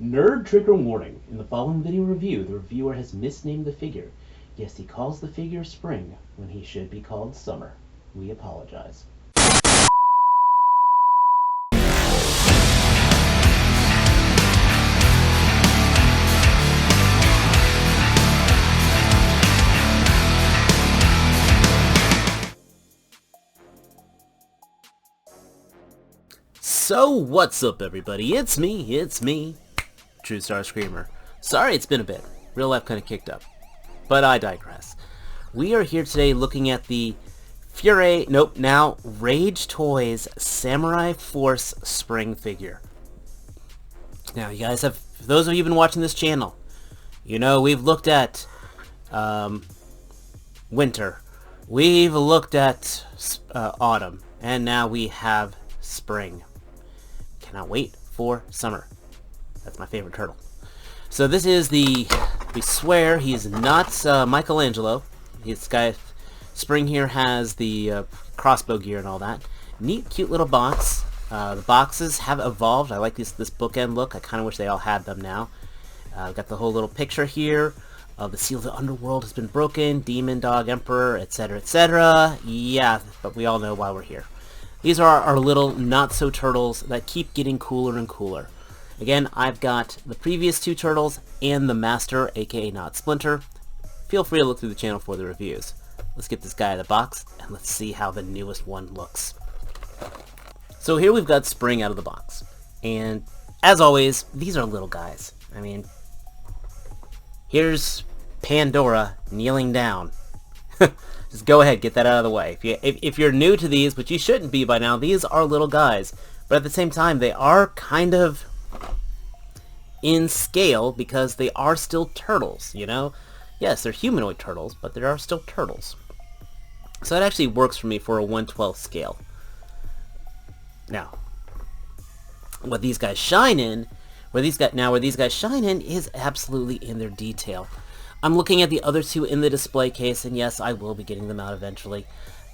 Nerd trigger warning. In the following video review, the reviewer has misnamed the figure. Yes, he calls the figure spring when he should be called summer. We apologize. So what's up, everybody? It's me, True Star Screamer. Sorry it's been a bit. Real life kind of kicked up. But I digress. We are here today looking at the now Rage Toys Samurai Force Spring figure. Now, you guys have, for those of you who've been watching this channel, you know we've looked at winter. We've looked at autumn. And now we have spring. Cannot wait for summer. That's my favorite turtle. So this is we swear he's not Michaelangelo. This guy, Spring here has the crossbow gear and all that. Neat, cute little box. The boxes have evolved. I like this bookend look. I kind of wish they all had them now. Got the whole little picture here. The seal of the underworld has been broken. Demon, dog, emperor, etc., etc. Yeah, but we all know why we're here. These are our little not-so-turtles that keep getting cooler and cooler. Again, I've got the previous two turtles and the Master, aka Not Splinter. Feel free to look through the channel for the reviews. Let's get this guy out of the box, and let's see how the newest one looks. So here we've got Spring out of the box. And, as always, these are little guys. I mean, here's Pandora kneeling down. Just go ahead, get that out of the way. If you're new to these, which you shouldn't be by now, these are little guys. But at the same time, they are kind of in scale because they are still turtles, you know? Yes, they're humanoid turtles, but they are still turtles. So that actually works for me for a 1/12 scale. Now, what these guys shine in, where these guys shine in is absolutely in their detail. I'm looking at the other two in the display case, and yes, I will be getting them out eventually.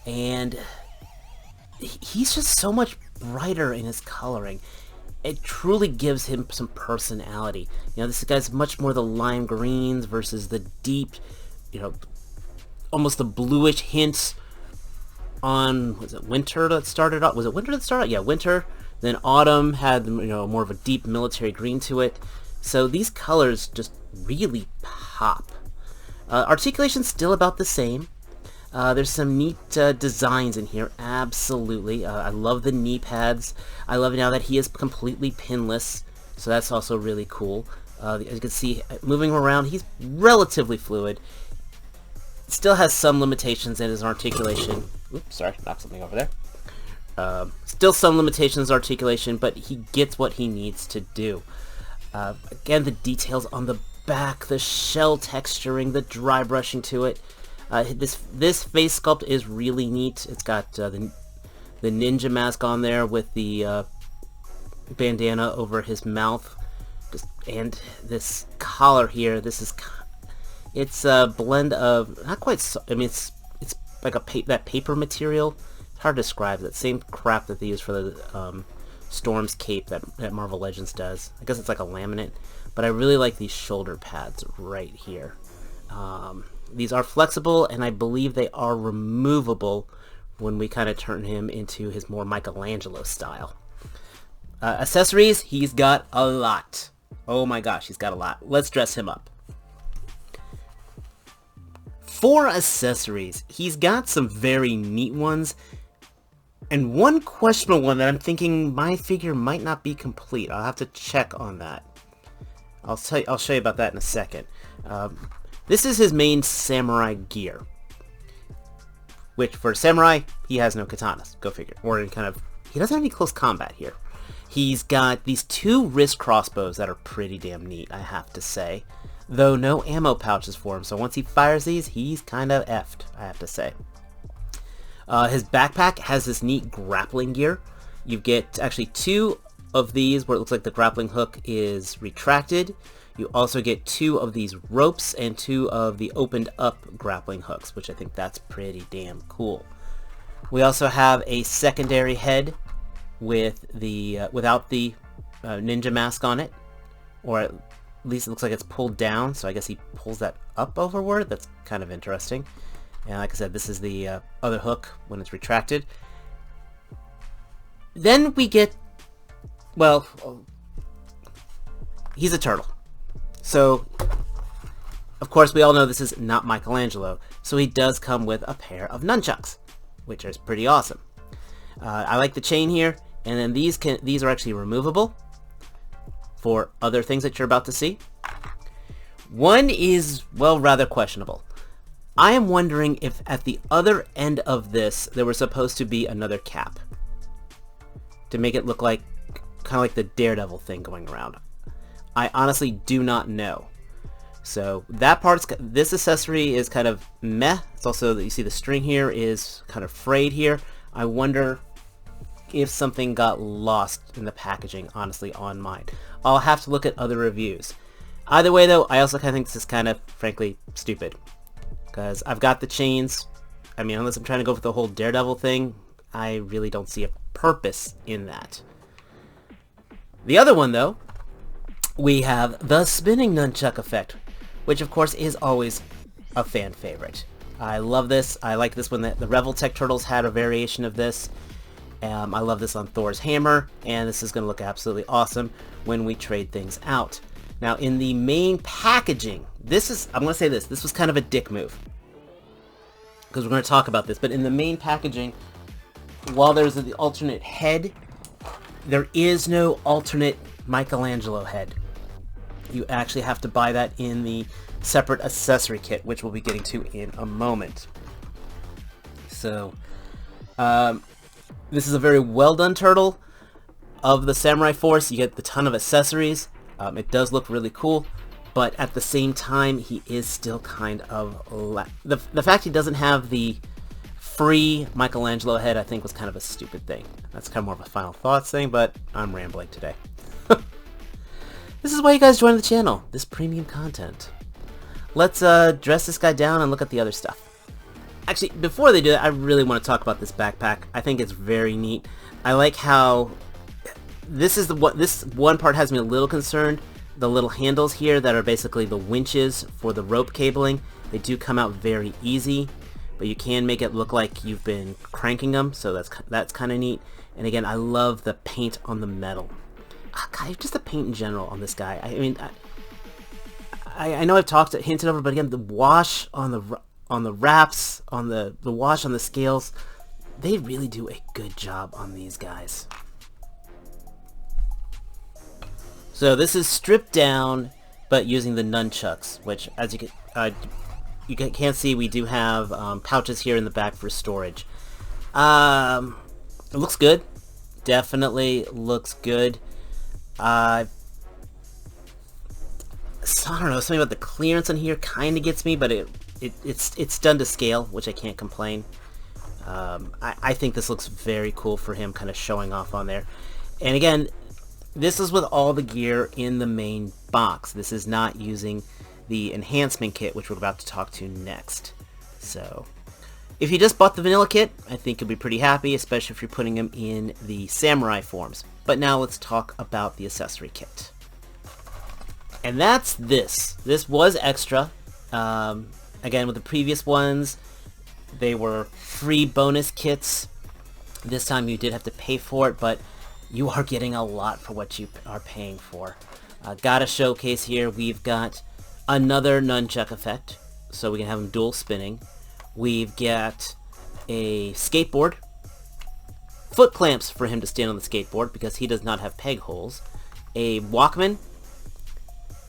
And he's just so much brighter in his coloring. It truly gives him some personality. You know, this guy's much more the lime greens versus the deep, you know, almost the bluish hints on, was it winter that started out? Was it winter that started out? Yeah, winter. Then autumn had, you know, more of a deep military green to it. So these colors just really pop. Articulation's still about the same. There's some neat designs in here, absolutely. I love the knee pads. I love now that he is completely pinless, so that's also really cool. As you can see, moving around, he's relatively fluid. Still has some limitations in his articulation. Oops, sorry, knocked something over there. Still some limitations in articulation, but he gets what he needs to do. Again, the details on the back, the shell texturing, the dry brushing to it. This face sculpt is really neat. It's got the ninja mask on there with the bandana over his mouth, and this collar here. It's a blend of not quite. I mean, it's like that paper material. It's hard to describe. That same crap that they use for the Storm's cape that Marvel Legends does. I guess it's like a laminate, but I really like these shoulder pads right here. These are flexible, and I believe they are removable when we kind of turn him into his more Michaelangelo style. Accessories, he's got a lot. Oh my gosh, he's got a lot. Let's dress him up. For accessories, he's got some very neat ones, and one questionable one that I'm thinking my figure might not be complete. I'll have to check on that. I'll show you about that in a second. This is his main samurai gear, which for samurai, he has no katanas. Go figure. Or in kind of, he doesn't have any close combat here. He's got these two wrist crossbows that are pretty damn neat, I have to say. Though no ammo pouches for him, so once he fires these, he's kind of effed, I have to say. His backpack has this neat grappling gear. You get actually two of these where it looks like the grappling hook is retracted. You also get two of these ropes and two of the opened up grappling hooks, which I think that's pretty damn cool. We also have a secondary head with the without the ninja mask on it. or at least it looks like it's pulled down, so I guess he pulls that up overward. That's kind of interesting. And like I said, this is the other hook when it's retracted. Then we get, well, he's a turtle. So, of course, we all know this is not Michaelangelo, so he does come with a pair of nunchucks, which is pretty awesome. I like the chain here, and then these are actually removable for other things that you're about to see. One is, well, rather questionable. I am wondering if at the other end of this there was supposed to be another cap to make it look like kind of like the Daredevil thing going around. I honestly do not know. So that part's, this accessory is kind of meh. It's also that you see the string here is kind of frayed here. I wonder if something got lost in the packaging, honestly, on mine. I'll have to look at other reviews. Either way though, I also kind of think this is kind of, frankly, stupid. Because I've got the chains. I mean, unless I'm trying to go for the whole Daredevil thing, I really don't see a purpose in that. The other one though, we have the spinning nunchuck effect, which of course is always a fan favorite. I love this. I like this one. The Reveltech Turtles had a variation of this. I love this on Thor's hammer, and this is going to look absolutely awesome when we trade things out. Now, in the main packaging, I'm going to say this was kind of a dick move, because we're going to talk about this, but in the main packaging, while there's the alternate head, there is no alternate Michaelangelo head. You actually have to buy that in the separate accessory kit, which we'll be getting to in a moment. So, this is a very well done turtle of the Samurai Force. You get the ton of accessories. It does look really cool, but at the same time, he is still kind of the fact he doesn't have the free Michelangelo head, I think, was kind of a stupid thing. That's kind of more of a final thoughts thing, but I'm rambling today. This is why you guys join the channel. This premium content. Let's dress this guy down and look at the other stuff. Actually, before they do that, I really want to talk about this backpack. I think it's very neat. I like how this one part has me a little concerned. The little handles here that are basically the winches for the rope cabling, they do come out very easy, but you can make it look like you've been cranking them, so that's kind of neat. And again, I love the paint on the metal. God, just the paint in general on this guy. I mean, I know I've hinted over, but again, the wash on the wraps, on the wash on the scales, they really do a good job on these guys. So this is stripped down, but using the nunchucks, which, as you can't see, we do have pouches here in the back for storage. It looks good. Definitely looks good. I don't know, something about the clearance on here kind of gets me, but it's done to scale, which I can't complain. I think this looks very cool for him, kind of showing off on there. And again, this is with all the gear in the main box. This is not using the enhancement kit, which we're about to talk to next. So, if you just bought the vanilla kit, I think you'll be pretty happy, especially if you're putting them in the samurai forms. But now let's talk about the accessory kit. And that's this. This was extra. Again, with the previous ones, they were free bonus kits. This time you did have to pay for it, but you are getting a lot for what you are paying for. Got a showcase here. We've got another nunchuck effect, so we can have them dual spinning. We've got a skateboard. Foot clamps for him to stand on the skateboard because he does not have peg holes. A Walkman.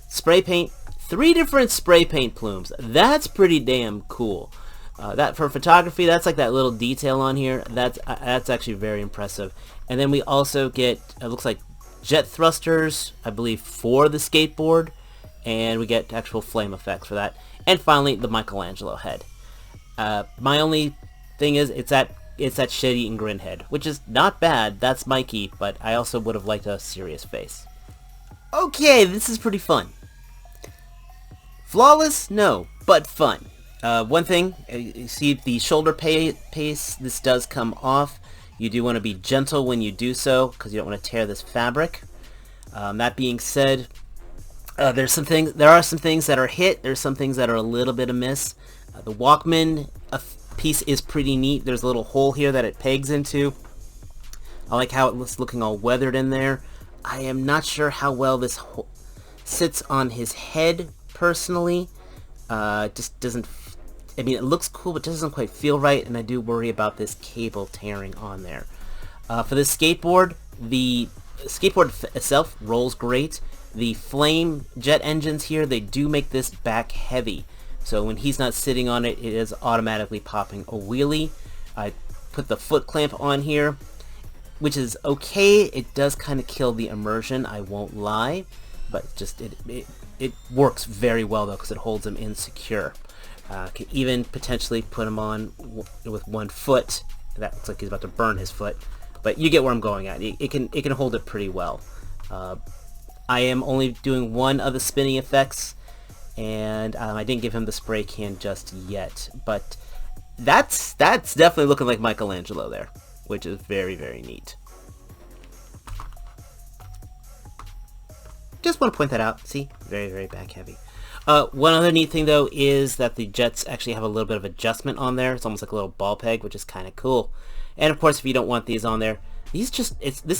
Spray paint. 3 different spray paint plumes. That's pretty damn cool. That for photography, that's like that little detail on here. That's actually very impressive. And then we also get, it looks like jet thrusters, I believe, for the skateboard. And we get actual flame effects for that. And finally, the Michaelangelo head. My only thing is, it's that shit-eating grin head, which is not bad. That's Mikey, but I also would have liked a serious face. Okay, this is pretty fun. Flawless? No, but fun. One thing, you see the shoulder pace, this does come off. You do want to be gentle when you do so, because you don't want to tear this fabric. That being said, There are some things that are hit. There's some things that are a little bit amiss. The Walkman piece is pretty neat. There's a little hole here that it pegs into. I like how it's looking all weathered in there. I am not sure how well this sits on his head personally. Just doesn't. I mean, it looks cool, but doesn't quite feel right, and I do worry about this cable tearing on there. For this skateboard, the skateboard itself rolls great. The flame jet engines here, they do make this back heavy. So when he's not sitting on it, it is automatically popping a wheelie. I put the foot clamp on here, which is okay. It does kind of kill the immersion, I won't lie. But just it works very well though, because it holds him in secure. Can even potentially put him on with one foot. That looks like he's about to burn his foot. But you get where I'm going at. It can hold it pretty well. I am only doing one of the spinning effects, and I didn't give him the spray can just yet. But that's definitely looking like Michaelangelo there, which is very, very neat. Just want to point that out. See? Very, very back heavy. One other neat thing though is that the jets actually have a little bit of adjustment on there. It's almost like a little ball peg, which is kind of cool. And of course, if you don't want these on there, this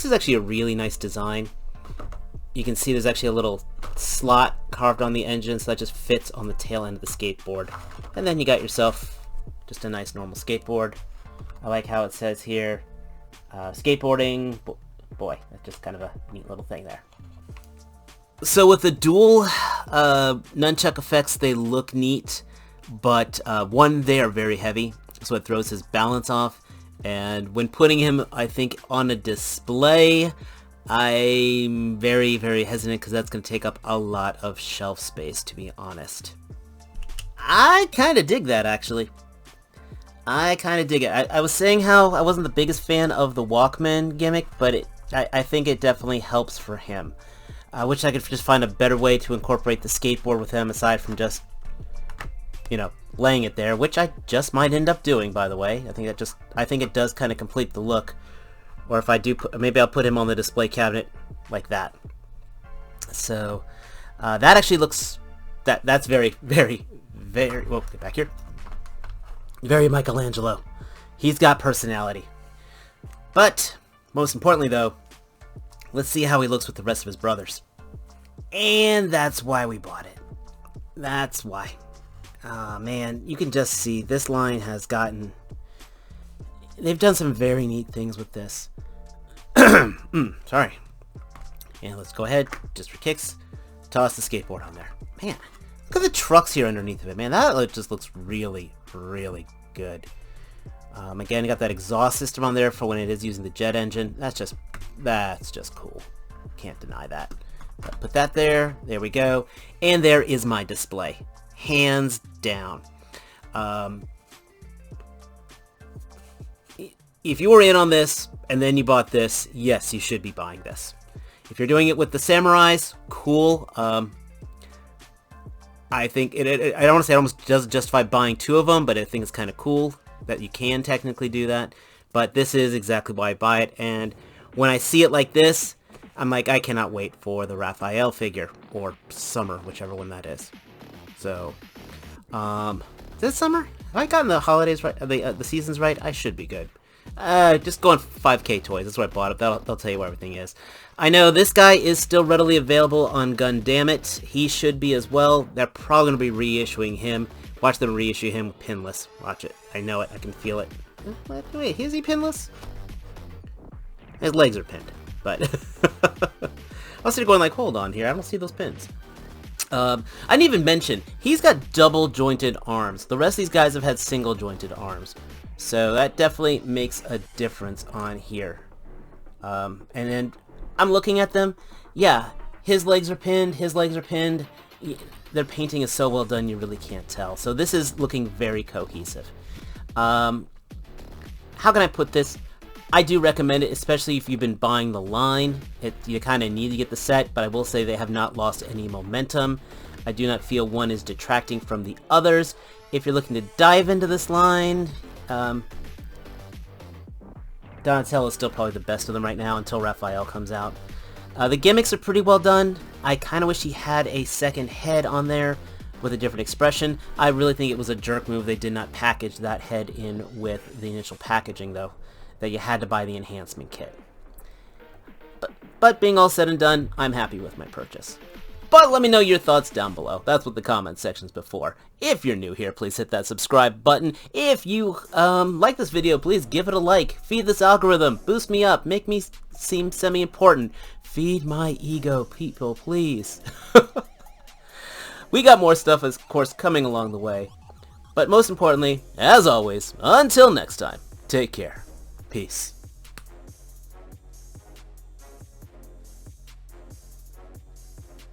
is actually a really nice design. You can see there's actually a little slot carved on the engine, so that just fits on the tail end of the skateboard. And then you got yourself just a nice normal skateboard. I like how it says here, skateboarding. Boy, that's just kind of a neat little thing there. So with the dual nunchuck effects, they look neat, but one, they are very heavy, so it throws his balance off. And when putting him, I think, on a display, I'm very, very hesitant because that's going to take up a lot of shelf space, to be honest. I kind of dig that, actually. I kind of dig it. I was saying how I wasn't the biggest fan of the Walkman gimmick, but I think it definitely helps for him. I wish I could just find a better way to incorporate the skateboard with him aside from just, you know, laying it there, which I just might end up doing, by the way. I think it does kind of complete the look. Or if I do, maybe I'll put him on the display cabinet like that. So that actually looks, that's very, very, very, whoa, get back here. Very Michaelangelo. He's got personality. But most importantly though, let's see how he looks with the rest of his brothers. And that's why we bought it. That's why. Ah, man, you can just see this line has gotten... They've done some very neat things with this. Sorry. And let's go ahead, just for kicks, toss the skateboard on there. Man, look at the trucks here underneath of it, man. That just looks really, really good. Again, you got that exhaust system on there for when it is using the jet engine. That's just cool. Can't deny that. Put that there. There we go. And there is my display. Hands down. If you were in on this and then you bought this, yes, you should be buying this. If you're doing it with the Samurais, cool. I think I don't want to say it almost does justify buying two of them, but I think it's kind of cool that you can technically do that. But this is exactly why I buy it, and when I see it like this, I'm like, I cannot wait for the Raphael figure, or Summer, whichever one that is. So, is it Summer? Have I gotten the holidays right, the seasons right? I should be good. Just go on 5K Toys, that's where I bought it, they'll tell you where everything is. I know this guy is still readily available on Gundamit, he should be as well. They're probably going to be reissuing him. Watch them reissue him pinless. Watch it. I know it. I can feel it. Wait, is he pinless? His legs are pinned, but I was sitting going like, hold on here, I don't see those pins. I didn't even mention, he's got double jointed arms. The rest of these guys have had single jointed arms. So that definitely makes a difference on here. And then I'm looking at them. Yeah, his legs are pinned, his legs are pinned. Their painting is so well done you really can't tell. So this is looking very cohesive. How can I put this? I do recommend it, especially if you've been buying the line. You kind of need to get the set, but I will say they have not lost any momentum. I do not feel one is detracting from the others. If you're looking to dive into this line, Donatello is still probably the best of them right now until Raphael comes out. The gimmicks are pretty well done. I kind of wish he had a second head on there with a different expression. I really think it was a jerk move they did not package that head in with the initial packaging, though, that you had to buy the enhancement kit. But being all said and done, I'm happy with my purchase. But let me know your thoughts down below. That's what the comment section's before. If you're new here, please hit that subscribe button. If you like this video, please give it a like. Feed this algorithm. Boost me up. Make me seem semi-important. Feed my ego, people, please. We got more stuff, of course, coming along the way. But most importantly, as always, until next time, take care. Peace.